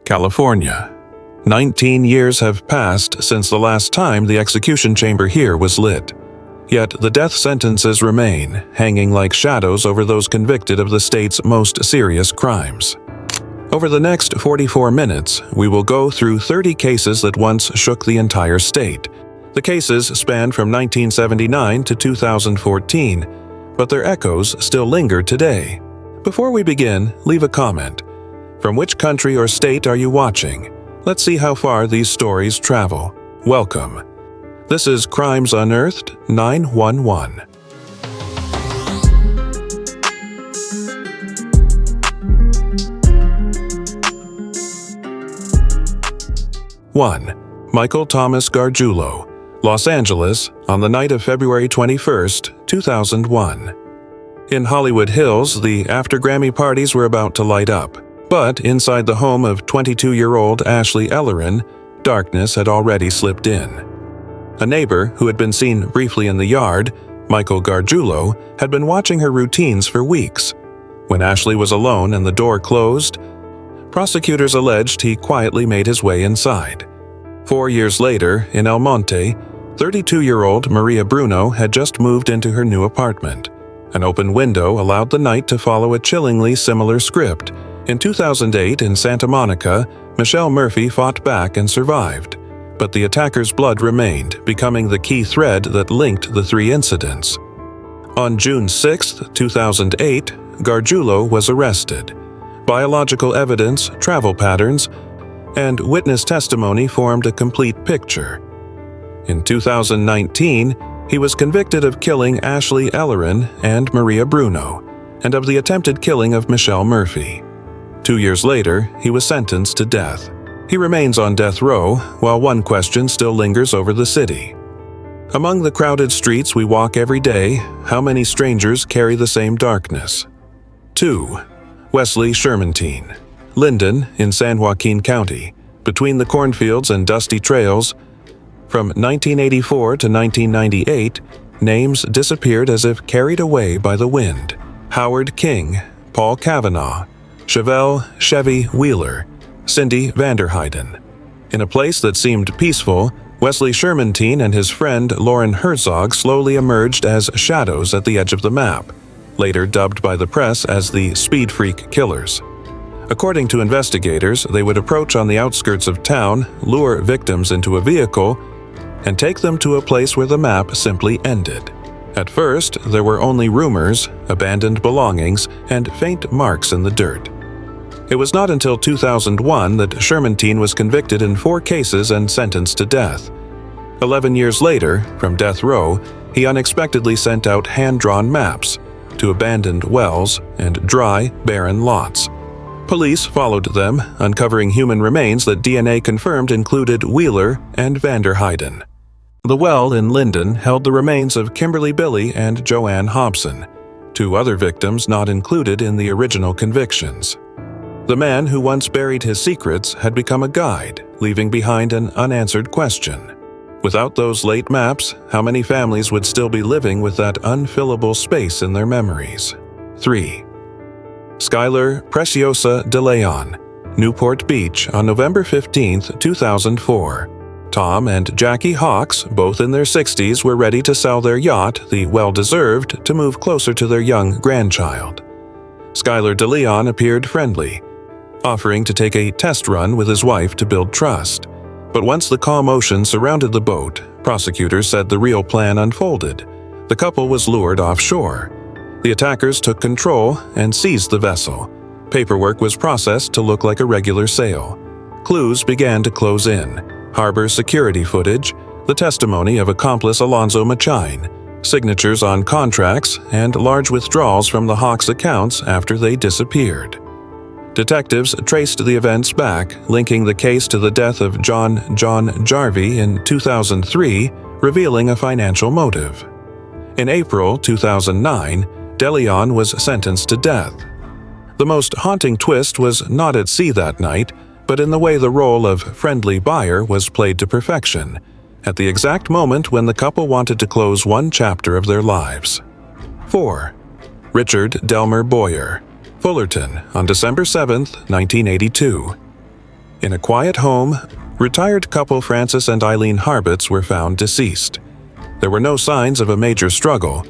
California. 19 years have passed since the last time the execution chamber here was lit. Yet the death sentences remain, hanging like shadows over those convicted of the state's most serious crimes. Over the next 44 minutes, we will go through 30 cases that once shook the entire state. The cases span from 1979 to 2014, but their echoes still linger today. Before we begin, leave a comment. From which country or state are you watching? Let's see how far these stories travel. Welcome. This is Crimes Unearthed 911. Michael Thomas Gargiulo, Los Angeles, on the night of February 21, 2001. In Hollywood Hills, the after-Grammy parties were about to light up, but inside the home of 22-year-old Ashley Ellerin, darkness had already slipped in. A neighbor who had been seen briefly in the yard, Michael Gargiulo, had been watching her routines for weeks. When Ashley was alone and the door closed, prosecutors alleged he quietly made his way inside. 4 years later, in El Monte, 32-year-old Maria Bruno had just moved into her new apartment. An open window allowed the night to follow a chillingly similar script. In 2008, in Santa Monica, Michelle Murphy fought back and survived, but the attacker's blood remained, becoming the key thread that linked the three incidents. On June 6, 2008, Gargiulo was arrested. Biological evidence, travel patterns, and witness testimony formed a complete picture. In 2019, he was convicted of killing Ashley Ellerin and Maria Bruno, and of the attempted killing of Michelle Murphy. 2 years later, he was sentenced to death. He remains on death row, while one question still lingers over the city. Among the crowded streets we walk every day, how many strangers carry the same darkness? 2. Wesley Shermantine, Linden in San Joaquin County, between the cornfields and dusty trails. From 1984 to 1998, names disappeared as if carried away by the wind. Howard King, Paul Kavanaugh, Chevelle Chevy Wheeler, Cindy Vanderheiden. In a place that seemed peaceful, Wesley Shermantine and his friend Lauren Herzog slowly emerged as shadows at the edge of the map, later dubbed by the press as the Speed Freak Killers. According to investigators, they would approach on the outskirts of town, lure victims into a vehicle, and take them to a place where the map simply ended. At first, there were only rumors, abandoned belongings, and faint marks in the dirt. It was not until 2001 that Shermantine was convicted in 4 cases and sentenced to death. 11 years later, from death row, he unexpectedly sent out hand-drawn maps to abandoned wells and dry, barren lots. Police followed them, uncovering human remains that DNA confirmed included Wheeler and Vanderheiden. The well in Linden held the remains of Kimberly Billy and Joanne Hobson, 2 other victims not included in the original convictions. The man who once buried his secrets had become a guide, leaving behind an unanswered question. Without those late maps, how many families would still be living with that unfillable space in their memories? 3. Skylar Preciosa Deleon, Newport Beach, on November 15, 2004. Tom and Jackie Hawks, both in their 60s, were ready to sell their yacht, the Well-Deserved, to move closer to their young grandchild. Skylar Deleon appeared friendly, offering to take a test run with his wife to build trust. But once the calm ocean surrounded the boat, prosecutors said the real plan unfolded. The couple was lured offshore. The attackers took control and seized the vessel. Paperwork was processed to look like a regular sale. Clues began to close in. Harbor security footage, the testimony of accomplice Alonzo Machine, signatures on contracts, and large withdrawals from the Hawks' accounts after they disappeared. Detectives traced the events back, linking the case to the death of John Jarvis in 2003, revealing a financial motive. In April 2009, Deleon was sentenced to death. The most haunting twist was not at sea that night, but in the way the role of friendly buyer was played to perfection, at the exact moment when the couple wanted to close one chapter of their lives. 4. Richard Delmer Boyer, Fullerton, on December 7, 1982. In a quiet home, retired couple Francis and Eileen Harbitz were found deceased. There were no signs of a major struggle,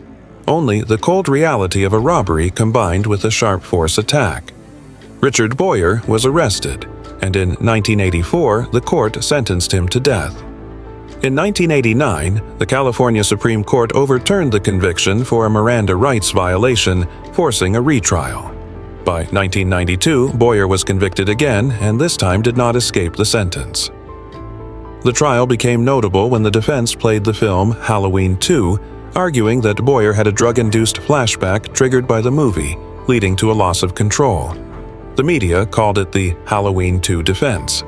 only the cold reality of a robbery combined with a sharp force attack. Richard Boyer was arrested, and in 1984 the court sentenced him to death. In 1989, the California Supreme Court overturned the conviction for a Miranda rights violation, forcing a retrial. By 1992, Boyer was convicted again and this time did not escape the sentence. The trial became notable when the defense played the film Halloween 2, arguing that Boyer had a drug-induced flashback triggered by the movie, leading to a loss of control. The media called it the Halloween 2 defense.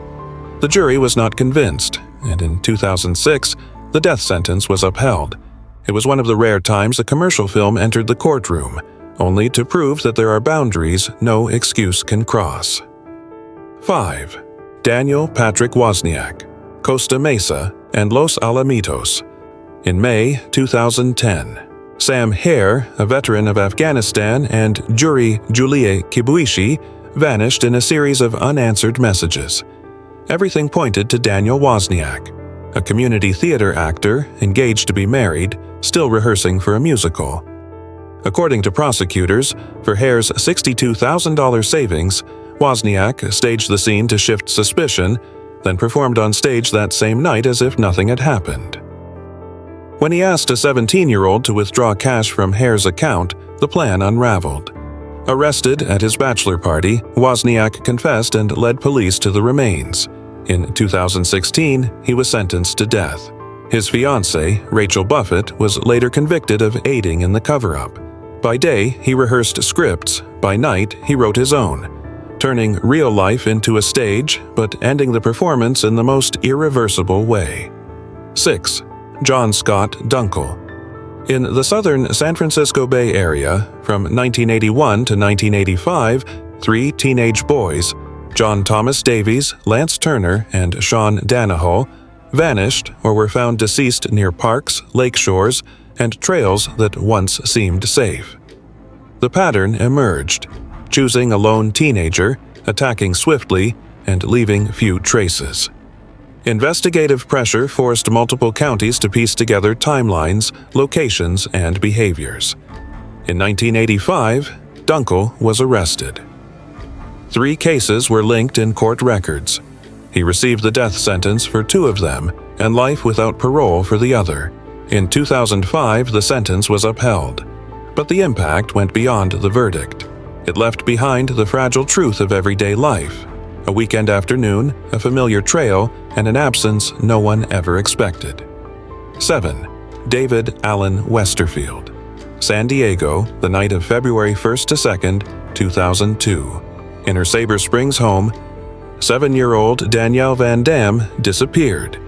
The jury was not convinced, and in 2006, the death sentence was upheld. It was one of the rare times a commercial film entered the courtroom, only to prove that there are boundaries no excuse can cross. 5. Daniel Patrick Wozniak, Costa Mesa and Los Alamitos. In May 2010, Sam Hare, a veteran of Afghanistan, and Julie Kibuishi vanished in a series of unanswered messages. Everything pointed to Daniel Wozniak, a community theater actor engaged to be married, still rehearsing for a musical. According to prosecutors, for Hare's $62,000 savings, Wozniak staged the scene to shift suspicion, then performed on stage that same night as if nothing had happened. When he asked a 17-year-old to withdraw cash from Hare's account, the plan unraveled. Arrested at his bachelor party, Wozniak confessed and led police to the remains. In 2016, he was sentenced to death. His fiancée, Rachel Buffett, was later convicted of aiding in the cover-up. By day, he rehearsed scripts. By night, he wrote his own, turning real life into a stage, but ending the performance in the most irreversible way. 6. Jon Scott Dunkle. In the southern San Francisco Bay Area, from 1981 to 1985, 3 teenage boys, John Thomas Davies, Lance Turner, and Sean Danaho, vanished or were found deceased near parks, lake shores, and trails that once seemed safe. The pattern emerged, choosing a lone teenager, attacking swiftly, and leaving few traces. Investigative pressure forced multiple counties to piece together timelines, locations, and behaviors. In 1985, Dunkle was arrested. 3 cases were linked in court records. He received the death sentence for 2 of them and life without parole for the other. In 2005, the sentence was upheld, but the impact went beyond the verdict. It left behind the fragile truth of everyday life: a weekend afternoon, a familiar trail, and an absence no one ever expected. 7. David Allen Westerfield. San Diego, the night of February 1st to 2nd, 2002. In her Sabre Springs home, 7-year-old Danielle Van Dam disappeared.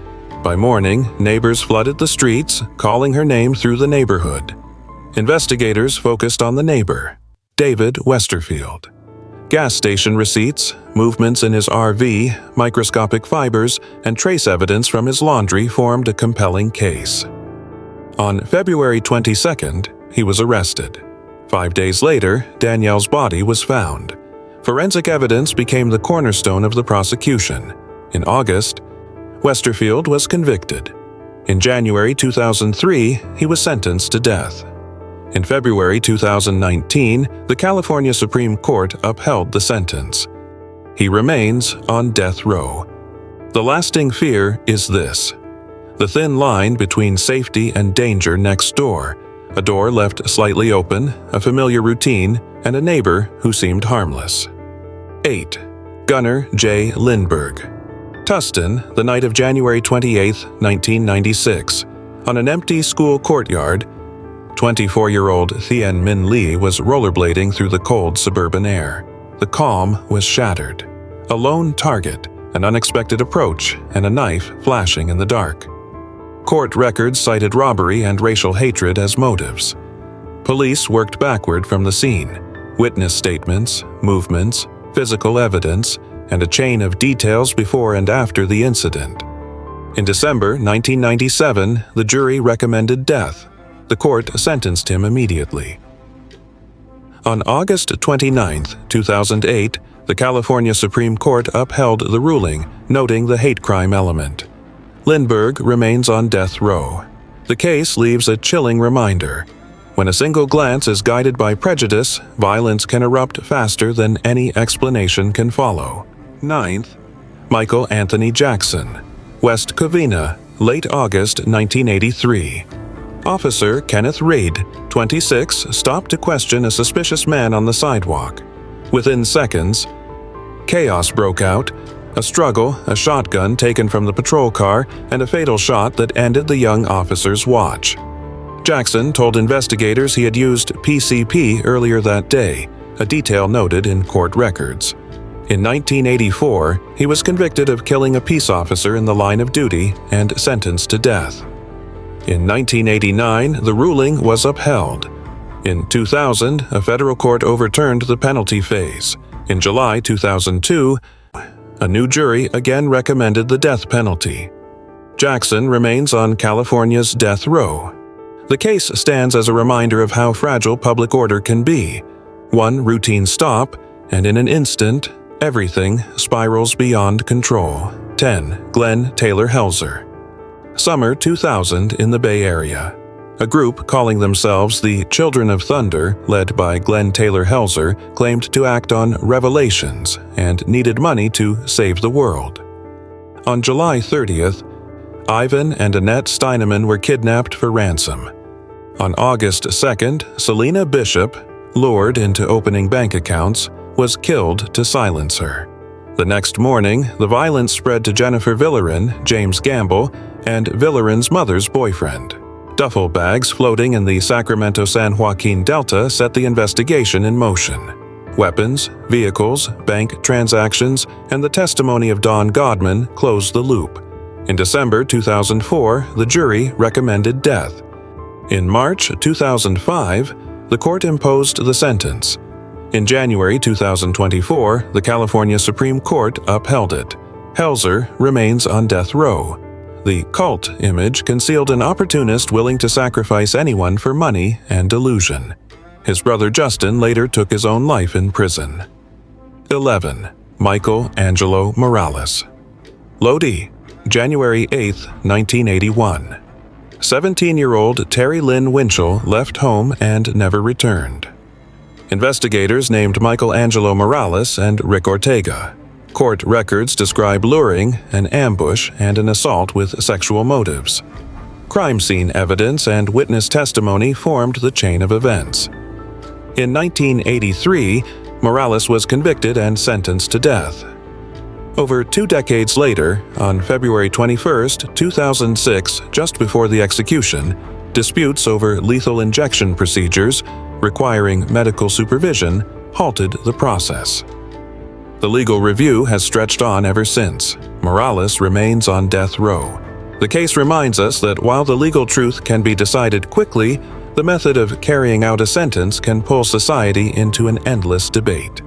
By morning, neighbors flooded the streets, calling her name through the neighborhood. Investigators focused on the neighbor, David Westerfield. Gas station receipts, movements in his RV, microscopic fibers, and trace evidence from his laundry formed a compelling case. On February 22nd, he was arrested. 5 days later, Danielle's body was found. Forensic evidence became the cornerstone of the prosecution. In August, Westerfield was convicted. In January 2003, he was sentenced to death. In February 2019, the California Supreme Court upheld the sentence. He remains on death row. The lasting fear is this: the thin line between safety and danger next door, a door left slightly open, a familiar routine, and a neighbor who seemed harmless. 8. Gunner Jay Lindberg. Tustin, the night of January 28, 1996. On an empty school courtyard, 24-year-old Thien Min Lee was rollerblading through the cold suburban air. The calm was shattered. A lone target, an unexpected approach, and a knife flashing in the dark. Court records cited robbery and racial hatred as motives. Police worked backward from the scene. Witness statements, movements, physical evidence, and a chain of details before and after the incident. In December 1997, the jury recommended death. The court sentenced him immediately. On August 29, 2008, the California Supreme Court upheld the ruling, noting the hate crime element. Lindberg remains on death row. The case leaves a chilling reminder. When a single glance is guided by prejudice, violence can erupt faster than any explanation can follow. 9th, Michael Anthony Jackson, West Covina, late August 1983. Officer Kenneth Reid, 26, stopped to question a suspicious man on the sidewalk. Within seconds, chaos broke out. A struggle, a shotgun taken from the patrol car, and a fatal shot that ended the young officer's watch. Jackson told investigators he had used PCP earlier that day, a detail noted in court records. In 1984, he was convicted of killing a peace officer in the line of duty and sentenced to death. In 1989, the ruling was upheld. In 2000, a federal court overturned the penalty phase. In July 2002, a new jury again recommended the death penalty. Jackson remains on California's death row. The case stands as a reminder of how fragile public order can be. One routine stop, and in an instant, everything spirals beyond control. 10. Glen Taylor Helzer. Summer 2000 in the Bay Area. A group calling themselves the Children of Thunder, led by Glen Taylor Helzer, claimed to act on revelations and needed money to save the world. On July 30th, Ivan and Annette Steinemann were kidnapped for ransom. On August 2nd, Selena Bishop, lured into opening bank accounts, was killed to silence her. The next morning, the violence spread to Jennifer Villerin, James Gamble, and Villerin's mother's boyfriend. Duffel bags floating in the Sacramento-San Joaquin Delta set the investigation in motion. Weapons, vehicles, bank transactions, and the testimony of Don Godman closed the loop. In December 2004, the jury recommended death. In March 2005, the court imposed the sentence. In January 2024, the California Supreme Court upheld it. Helzer remains on death row. The cult image concealed an opportunist willing to sacrifice anyone for money and delusion. His brother Justin later took his own life in prison. 11. Michael Angelo Morales. Lodi, January 8, 1981. 17-year-old Terry Lynn Winchell left home and never returned. Investigators named Michael Angelo Morales and Rick Ortega. Court records describe luring, an ambush, and an assault with sexual motives. Crime scene evidence and witness testimony formed the chain of events. In 1983, Morales was convicted and sentenced to death. Over 2 decades later, on February 21, 2006, just before the execution, disputes over lethal injection procedures requiring medical supervision halted the process. The legal review has stretched on ever since. Morales remains on death row. The case reminds us that while the legal truth can be decided quickly, the method of carrying out a sentence can pull society into an endless debate.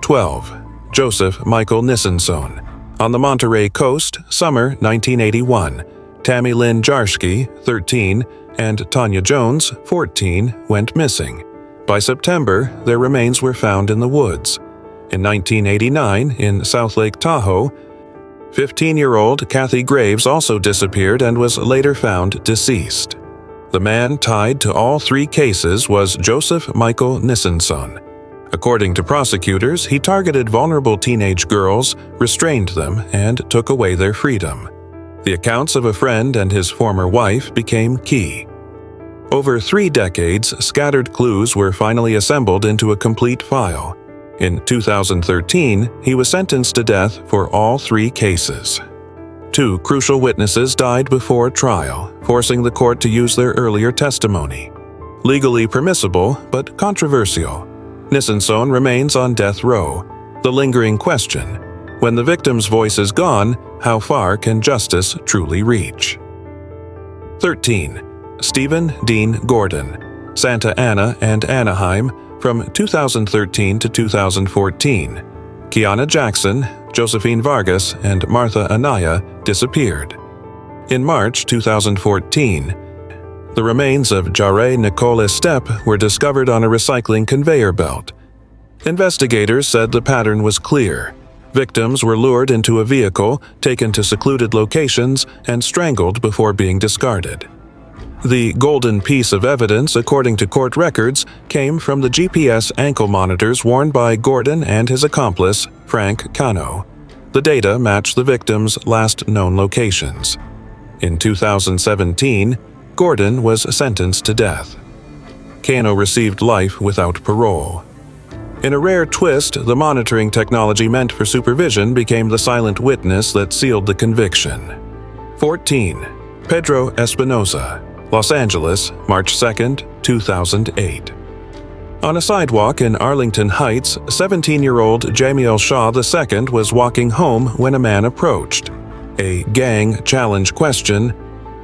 12. Joseph Michael Nissensohn. On the Monterey coast, summer 1981, Tammy Lynn Jarsky, 13, and Tanya Jones, 14, went missing. By September, their remains were found in the woods. In 1989, in South Lake Tahoe, 15-year-old Kathy Graves also disappeared and was later found deceased. The man tied to all 3 cases was Joseph Michael Nissensohn. According to prosecutors, he targeted vulnerable teenage girls, restrained them, and took away their freedom. The accounts of a friend and his former wife became key. Over 3 decades, scattered clues were finally assembled into a complete file. In 2013, he was sentenced to death for all 3 cases. 2 crucial witnesses died before trial, forcing the court to use their earlier testimony. Legally permissible, but controversial. Nissensohn remains on death row. The lingering question: when the victim's voice is gone, how far can justice truly reach? 13. Stephen Dean Gordon, Santa Ana and Anaheim, from 2013 to 2014. Kiana Jackson, Josephine Vargas, and Martha Anaya disappeared. In March 2014, The remains of Jarre Nicole Estep were discovered on a recycling conveyor belt. Investigators said the pattern was clear. Victims were lured into a vehicle, taken to secluded locations, and strangled before being discarded. The golden piece of evidence, according to court records, came from the GPS ankle monitors worn by Gordon and his accomplice, Frank Cano. The data matched the victims' last known locations. In 2017, Gordon was sentenced to death. Cano received life without parole. In a rare twist, the monitoring technology meant for supervision became the silent witness that sealed the conviction. 14. Pedro Espinoza, Los Angeles, March 2, 2008. On a sidewalk in Arlington Heights, 17-year-old Jamiel Shaw II was walking home when a man approached. A gang challenge question,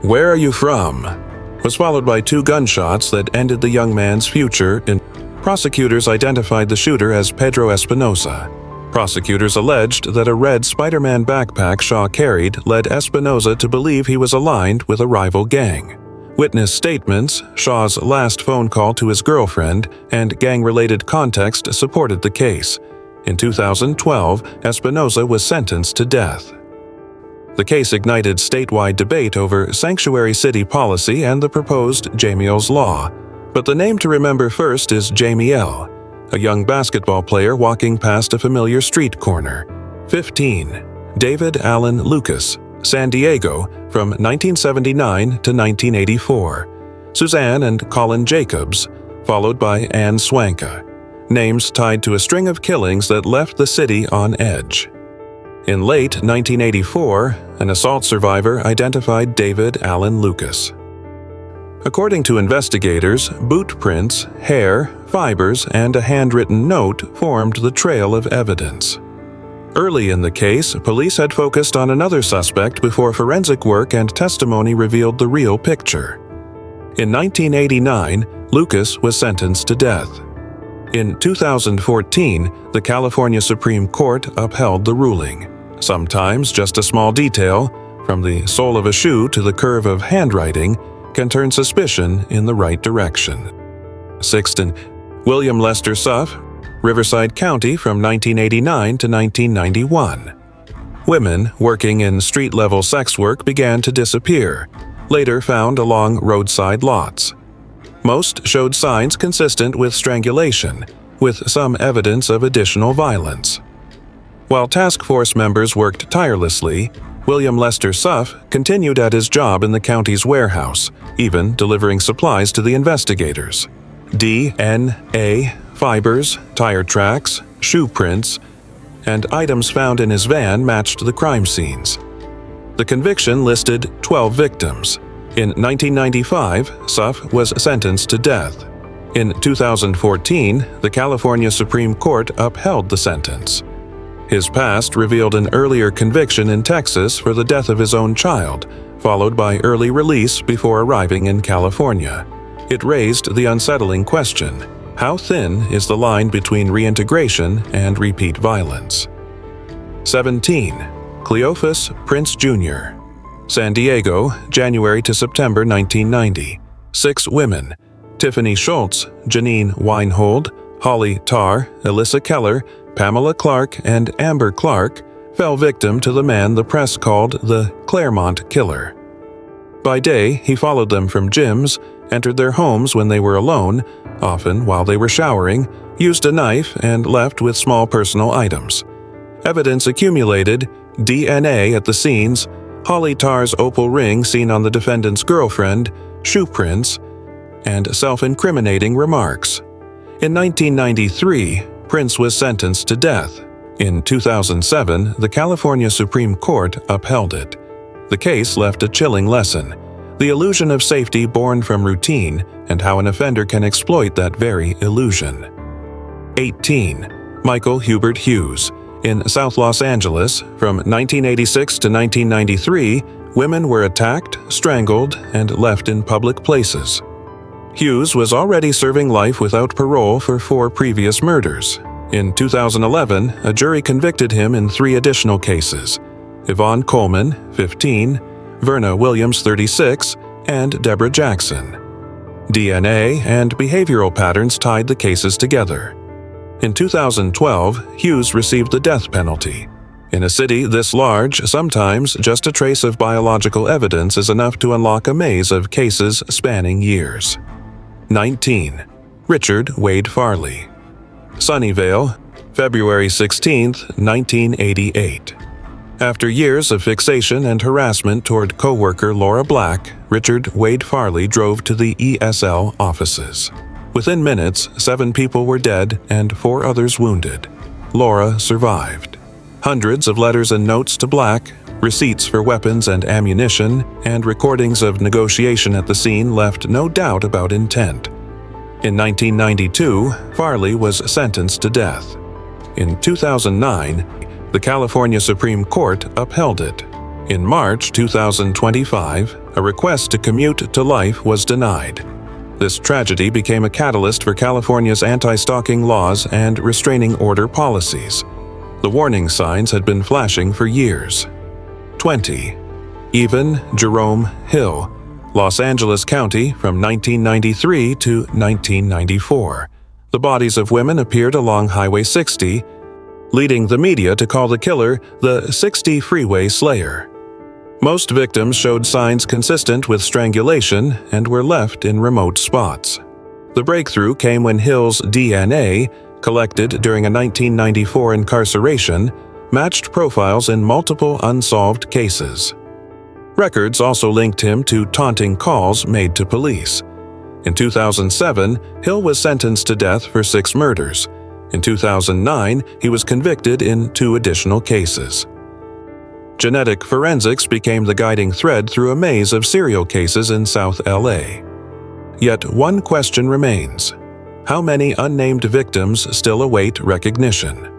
"Where are you from?" was followed by 2 gunshots that ended the young man's future. Prosecutors identified the shooter as Pedro Espinoza. Prosecutors alleged that a red Spider-Man backpack Shaw carried led Espinoza to believe he was aligned with a rival gang. Witness statements, Shaw's last phone call to his girlfriend, and gang-related context supported the case. In 2012, Espinoza was sentenced to death. The case ignited statewide debate over sanctuary city policy and the proposed Jamiel's Law. But the name to remember first is Jamiel, a young basketball player walking past a familiar street corner. 15. David Allen Lucas, San Diego, from 1979 to 1984. Suzanne and Colin Jacobs, followed by Anne Swanka. Names tied to a string of killings that left the city on edge. In late 1984, an assault survivor identified David Allen Lucas. According to investigators, boot prints, hair, fibers, and a handwritten note formed the trail of evidence. Early in the case, police had focused on another suspect before forensic work and testimony revealed the real picture. In 1989, Lucas was sentenced to death. In 2014, the California Supreme Court upheld the ruling. Sometimes just a small detail, from the sole of a shoe to the curve of handwriting, can turn suspicion in the right direction. 16. William Lester Suff, Riverside County from 1989 to 1991. Women working in street-level sex work began to disappear, later found along roadside lots. Most showed signs consistent with strangulation, with some evidence of additional violence. While task force members worked tirelessly, William Lester Suff continued at his job in the county's warehouse, even delivering supplies to the investigators. DNA, fibers, tire tracks, shoe prints, and items found in his van matched the crime scenes. The conviction listed 12 victims. In 1995, Suff was sentenced to death. In 2014, the California Supreme Court upheld the sentence. His past revealed an earlier conviction in Texas for the death of his own child, followed by early release before arriving in California. It raised the unsettling question: how thin is the line between reintegration and repeat violence? 17. Cleophus Prince Jr. San Diego, January to September 1990. 6 women: Tiffany Schultz, Janine Weinhold, Holly Tarr, Alyssa Keller, Pamela Clark, and Amber Clark, fell victim to the man the press called the Claremont Killer. By day, he followed them from gyms, entered their homes when they were alone, often while they were showering, used a knife, and left with small personal items. Evidence accumulated: DNA at the scenes, Holly Tarr's opal ring seen on the defendant's girlfriend, shoe prints, and self-incriminating remarks. In 1993, Prince was sentenced to death. In 2007, the California Supreme Court upheld it. The case left a chilling lesson: the illusion of safety born from routine and how an offender can exploit that very illusion. 18. Michael Hubert Hughes. In South Los Angeles, from 1986 to 1993, women were attacked, strangled, and left in public places. Hughes was already serving life without parole for 4 previous murders. In 2011, a jury convicted him in 3 additional cases: Yvonne Coleman, 15, Verna Williams, 36, and Deborah Jackson. DNA and behavioral patterns tied the cases together. In 2012, Hughes received the death penalty. In a city this large, sometimes just a trace of biological evidence is enough to unlock a maze of cases spanning years. 19. Richard Wade Farley. Sunnyvale, February 16, 1988. After years of fixation and harassment toward co-worker Laura Black, Richard Wade Farley drove to the ESL offices. Within minutes, 7 people were dead and 4 others wounded. Laura survived. Hundreds of letters and notes to Black, receipts for weapons and ammunition, and recordings of negotiation at the scene left no doubt about intent. In 1992, Farley was sentenced to death. In 2009, the California Supreme Court upheld it. In March 2025, a request to commute to life was denied. This tragedy became a catalyst for California's anti-stalking laws and restraining order policies. The warning signs had been flashing for years. 20. Even Jerome Hill, Los Angeles County from 1993 to 1994. The bodies of women appeared along Highway 60, leading the media to call the killer the 60 Freeway Slayer. Most victims showed signs consistent with strangulation and were left in remote spots. The breakthrough came when Hill's DNA, collected during a 1994 incarceration, matched profiles in multiple unsolved cases. Records also linked him to taunting calls made to police. In 2007, Hill was sentenced to death for 6 murders. In 2009, he was convicted in 2 additional cases. Genetic forensics became the guiding thread through a maze of serial cases in South LA. Yet one question remains: how many unnamed victims still await recognition?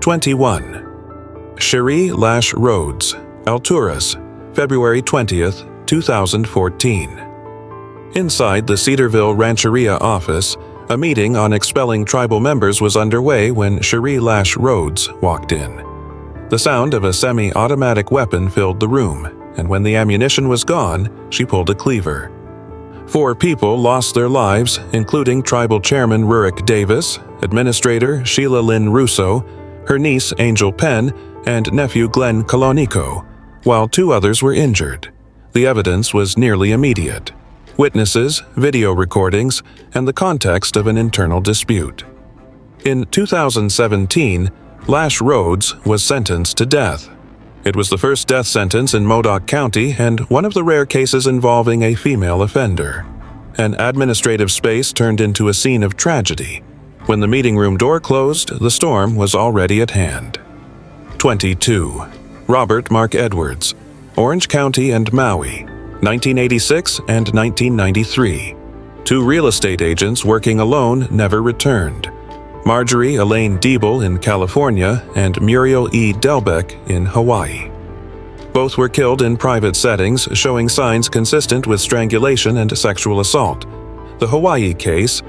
21. Cherie Lash-Rhoades, Alturas, February 20, 2014. Inside the Cedarville Rancheria office, a meeting on expelling tribal members was underway when Cherie Lash-Rhoades walked in. The sound of a semi-automatic weapon filled the room, and when the ammunition was gone, she pulled a cleaver. 4 people lost their lives, including Tribal Chairman Rurik Davis, Administrator Sheila Lynn Russo, her niece Angel Penn, and nephew Glen Colonico, while 2 others were injured. The evidence was nearly immediate: witnesses, video recordings, and the context of an internal dispute. In 2017, Lash-Rhoades was sentenced to death. It was the first death sentence in Modoc County and one of the rare cases involving a female offender. An administrative space turned into a scene of tragedy. When the meeting room door closed, the storm was already at hand. 22. Robert Mark Edwards, Orange County and Maui, 1986 and 1993. 2 real estate agents working alone never returned: Marjorie Elaine Diebel in California and Muriel E. Delbeck in Hawaii. Both were killed in private settings, showing signs consistent with strangulation and sexual assault. The Hawaii case,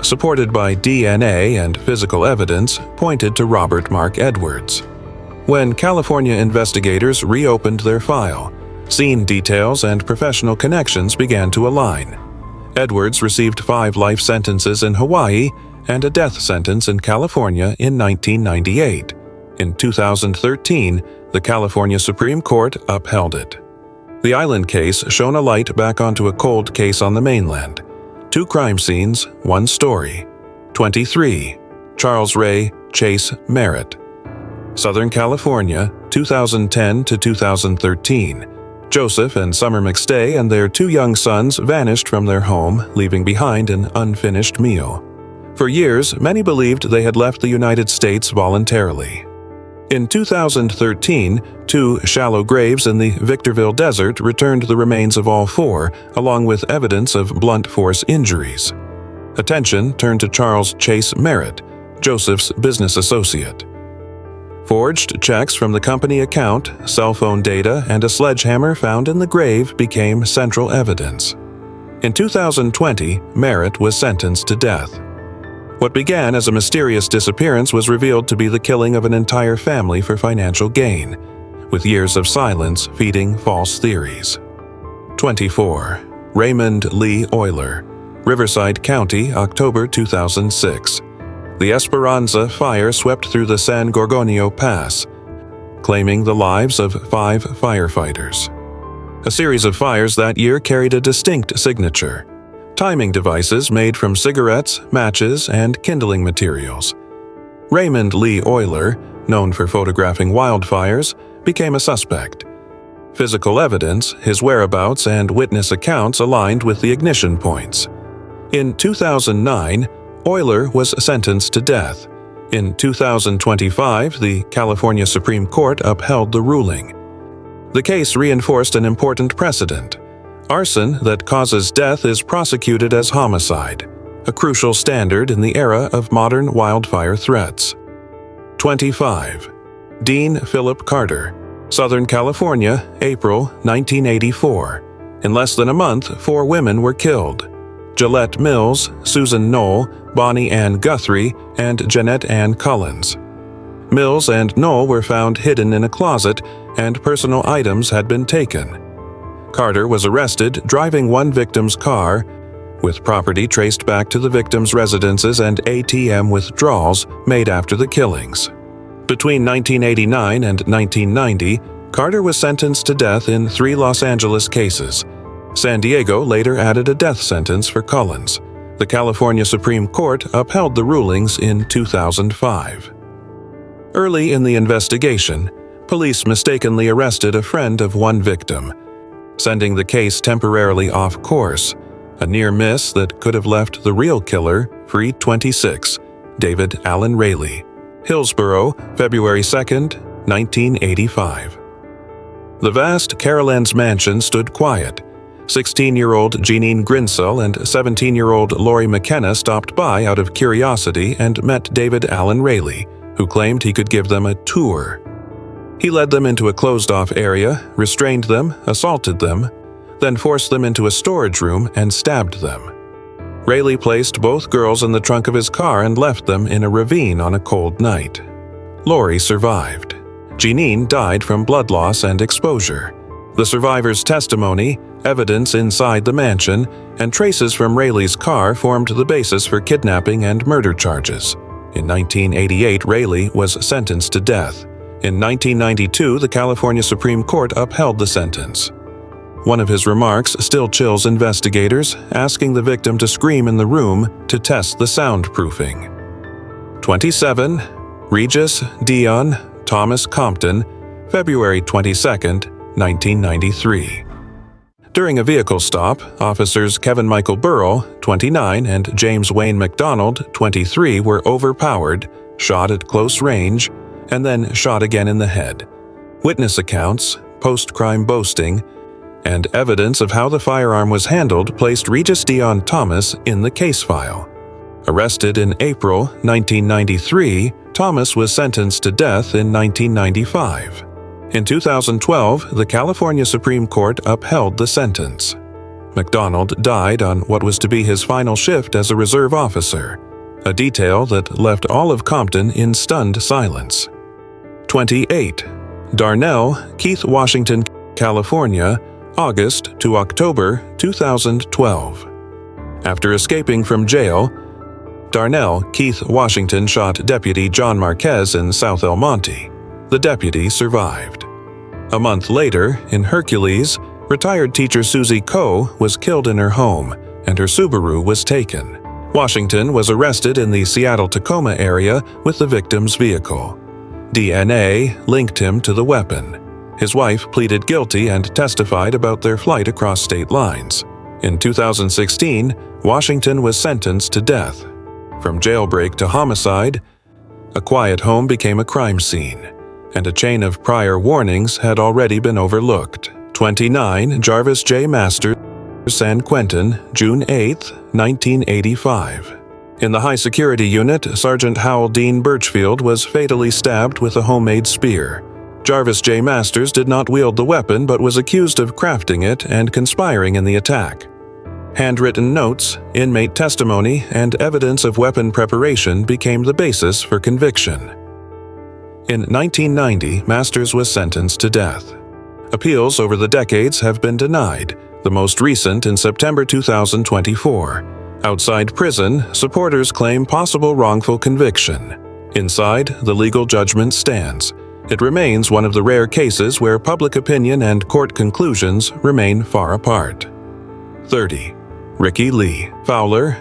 supported by DNA and physical evidence, pointed to Robert Mark Edwards. When California investigators reopened their file, scene details and professional connections began to align. Edwards received 5 life sentences in Hawaii and a death sentence in California in 1998. In 2013, the California Supreme Court upheld it. The island case shone a light back onto a cold case on the mainland. 2 crime scenes, 1 story. 23. Charles Ray Chase Merritt. Southern California, 2010 to 2013. Joseph and Summer McStay and their 2 young sons vanished from their home, leaving behind an unfinished meal. For years, many believed they had left the United States voluntarily. In 2013, 2 shallow graves in the Victorville Desert returned the remains of all 4, along with evidence of blunt force injuries. Attention turned to Charles Chase Merritt, Joseph's business associate. Forged checks from the company account, cell phone data, and a sledgehammer found in the grave became central evidence. In 2020, Merritt was sentenced to death. What began as a mysterious disappearance was revealed to be the killing of an entire family for financial gain, with years of silence feeding false theories. 24. Raymond Lee Oyler, Riverside County, October 2006. The Esperanza fire swept through the San Gorgonio Pass, claiming the lives of 5 firefighters. A series of fires that year carried a distinct signature: timing devices made from cigarettes, matches, and kindling materials. Raymond Lee Oyler, known for photographing wildfires, became a suspect. Physical evidence, his whereabouts, and witness accounts aligned with the ignition points. In 2009, Oyler was sentenced to death. In 2025, the California Supreme Court upheld the ruling. The case reinforced an important precedent. Arson that causes death is prosecuted as homicide, a crucial standard in the era of modern wildfire threats. 25. Dean Philip Carter, Southern California, April 1984. In less than a month, 4 women were killed: Gillette Mills, Susan Knoll, Bonnie Ann Guthrie, and Jeanette Ann Collins. Mills and Knoll were found hidden in a closet, and personal items had been taken. Carter was arrested driving one victim's car, with property traced back to the victims' residences and ATM withdrawals made after the killings. Between 1989 and 1990, Carter was sentenced to death in 3 Los Angeles cases. San Diego later added a death sentence for Collins. The California Supreme Court upheld the rulings in 2005. Early in the investigation, police mistakenly arrested a friend of one victim, sending the case temporarily off course, a near miss that could have left the real killer free. 26. David Allen Rayleigh, Hillsborough, February 2, 1985. The vast Carolans mansion stood quiet. 16-year-old Jeanine Grinsell and 17-year-old Lori McKenna stopped by out of curiosity and met David Allen Rayleigh, who claimed he could give them a tour. He led them into a closed-off area, restrained them, assaulted them, then forced them into a storage room and stabbed them. Rayleigh placed both girls in the trunk of his car and left them in a ravine on a cold night. Lori survived. Jeanine died from blood loss and exposure. The survivor's testimony, evidence inside the mansion, and traces from Rayleigh's car formed the basis for kidnapping and murder charges. In 1988, Rayleigh was sentenced to death. In 1992, the California Supreme Court upheld the sentence. One of his remarks still chills investigators, asking the victim to scream in the room to test the soundproofing. 27. Regis Dion Thomas Compton, February 22, 1993. During a vehicle stop, officers Kevin Michael Burrow, 29, and James Wayne McDonald, 23, were overpowered, shot at close range, and then shot again in the head. Witness accounts, post-crime boasting, and evidence of how the firearm was handled placed Regis Dion Thomas in the case file. Arrested in April 1993, Thomas was sentenced to death in 1995. In 2012, the California Supreme Court upheld the sentence. McDonald died on what was to be his final shift as a reserve officer, a detail that left all of Compton in stunned silence. 28. Darnell Keith Washington, California, August to October 2012. After escaping from jail, Darnell Keith Washington shot Deputy John Marquez in South El Monte. The deputy survived. A month later, in Hercules, retired teacher Susie Coe was killed in her home, and her Subaru was taken. Washington was arrested in the Seattle-Tacoma area with the victim's vehicle. DNA linked him to the weapon. His wife pleaded guilty and testified about their flight across state lines. In 2016, Washington was sentenced to death. From jailbreak to homicide, a quiet home became a crime scene, and a chain of prior warnings had already been overlooked. 29. Jarvis Jay Masters, San Quentin, June 8, 1985. In the high-security unit, Sergeant Howell Dean Birchfield was fatally stabbed with a homemade spear. Jarvis Jay Masters did not wield the weapon but was accused of crafting it and conspiring in the attack. Handwritten notes, inmate testimony, and evidence of weapon preparation became the basis for conviction. In 1990, Masters was sentenced to death. Appeals over the decades have been denied, the most recent in September 2024. Outside prison, supporters claim possible wrongful conviction. Inside, the legal judgment stands. It remains one of the rare cases where public opinion and court conclusions remain far apart. 30. Rickie Lee Fowler,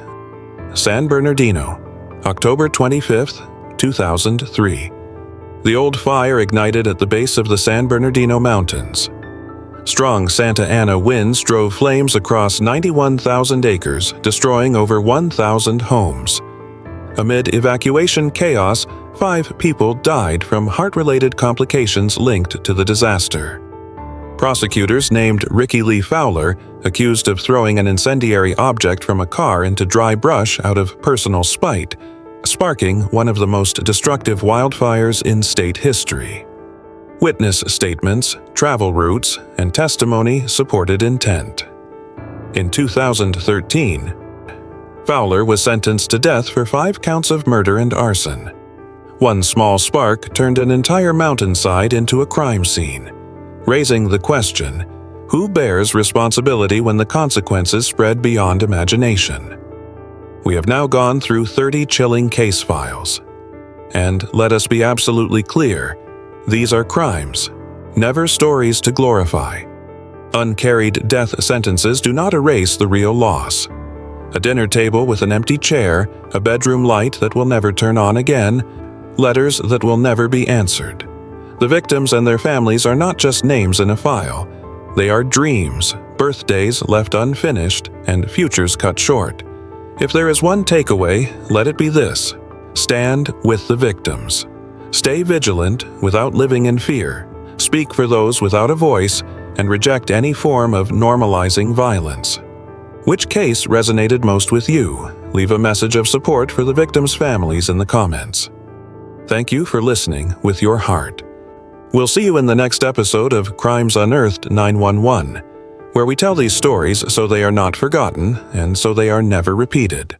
San Bernardino, October 25, 2003. The old fire ignited at the base of the San Bernardino Mountains. Strong Santa Ana winds drove flames across 91,000 acres, destroying over 1,000 homes. Amid evacuation chaos, 5 people died from heart-related complications linked to the disaster. Prosecutors named Rickie Lee Fowler, accused of throwing an incendiary object from a car into dry brush out of personal spite, sparking one of the most destructive wildfires in state history. Witness statements, travel routes, and testimony supported intent. In 2013, Fowler was sentenced to death for 5 counts of murder and arson. One small spark turned an entire mountainside into a crime scene, raising the question, who bears responsibility when the consequences spread beyond imagination? We have now gone through 30 chilling case files. And let us be absolutely clear, these are crimes, never stories to glorify. Uncarried death sentences do not erase the real loss. A dinner table with an empty chair, a bedroom light that will never turn on again, letters that will never be answered. The victims and their families are not just names in a file. They are dreams, birthdays left unfinished, and futures cut short. If there is one takeaway, let it be this: stand with the victims. Stay vigilant without living in fear. Speak for those without a voice, and reject any form of normalizing violence. Which case resonated most with you? Leave a message of support for the victims' families in the comments. Thank you for listening with your heart. We'll see you in the next episode of Crimes Unearthed 911, where we tell these stories so they are not forgotten and so they are never repeated.